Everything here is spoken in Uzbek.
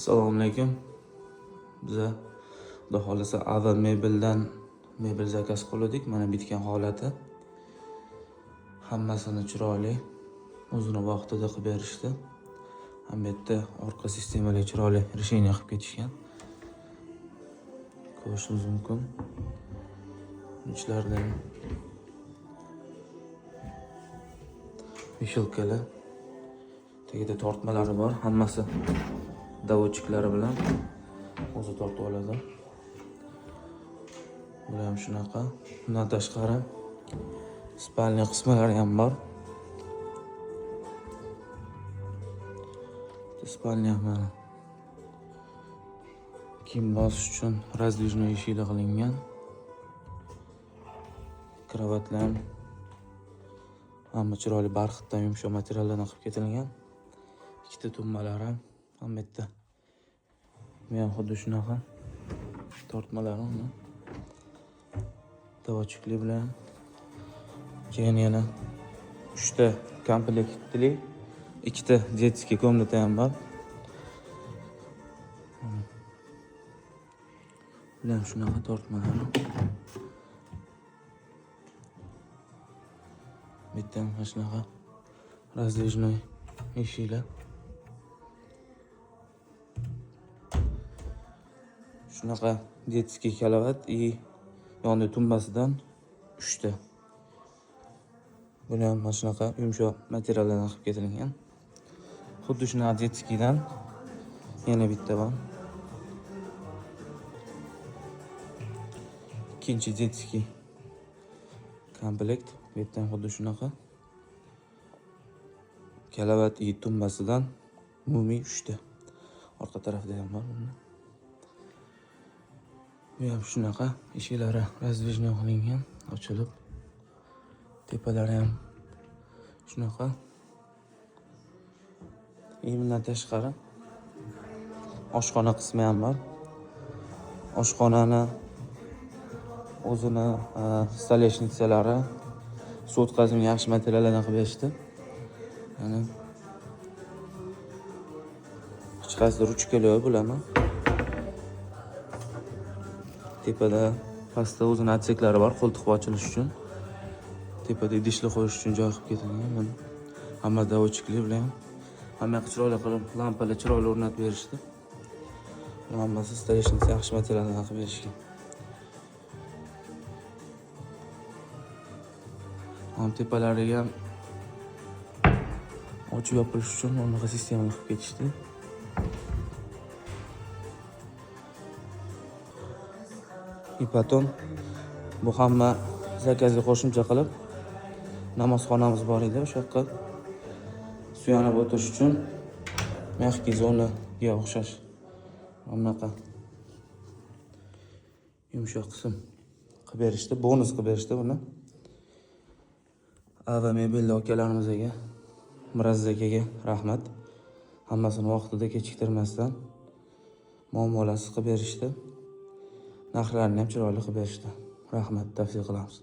Assalomu alaykum. Biza xudo xolasa Ava mebeldan mebel zakaz qildik. Mana bitgan holati. Hammasini chiroyli, o'zini vaqtida qilib berishdi. Ham bu yerda orqa sistemali chiroyli решение qilib ketishgan. Ko'rishingiz mumkin. Ichlardan vishilkalar, tagida tortmalari bor, hammasi davochiklari bilan o'zi tortib oladi. Bu ham shunaqa. Bundan tashqari spalniya qismlari ham bor. Spalniya mana kiyim bosish uchun razdvижной eshiklar qilingan. Kravatlar hamma chiroyli barxitdan yumshoq materiallardan qilib ketilgan. Ikkita tumbalari ham bitta. Bu ham xuddi shunaqa tortmalari uni davochikli bilan. Keyin yana 3 ta komplektli, 2 ta детский komnata ham bor. Bular shunaqa tortmalari. Bitta mana shunaqa razdvижной eshiklar. Shunaqa детский kalovat и yonida tumbasidan 3 ta. Buni ham mana shunaqa yumshoq materiallardan qilib ketilgan. Xuddi shunaqa детскийdan yana bitta bor. Ikkinchi детский komplekt. Bu yerdan xuddi shunaqa kalovat и tumbasidan umumiy 3 ta. Orqa tarafda ham bor. Bu ham shunaqa eshiklari razdvижной qilingan, ochilib. Tepalari ham shunaqa. Bundan tashqari oshxona qismi ham bor. Oshxonani o'zini stoleshnitsalari sotkasini yaxshi materiallardan qilib berishdi. Mana hech qaysi ruchkalar bo'lami. Tepada pastda o'zini atseklari bor, qo'ltiq ochilish uchun. Tepada idishlar qo'yish uchun joy qilib ketilgan. Hamma davochikli bilan hamma chiroyli qilib lampalar chiroyli o'rnatib berishdi. Hammasi stoleshnitsa yaxshi materiallardan qilib berishgan. Ham tepalariga ham ochib yopilish uchun unaqa sistemani qilib ketishdi. Ipaton bu hamma zakazga qo'shimcha qilib namozxonamiz bor edi. O'sha yoqqa suyanib o'tirish uchun mягкий zonaga o'xshash bunaqa yumshoq qism qilib berishdi, bonus qilib berishdi buni. Ava mebel akalarimizga, Miraz akaga rahmat. Hammasini vaqtida kechiktirmasdan muomalasiz qilib berishdi. Narxlarini ham chiroyli qilib berishdi. Rahmat, tavsiya qilamiz.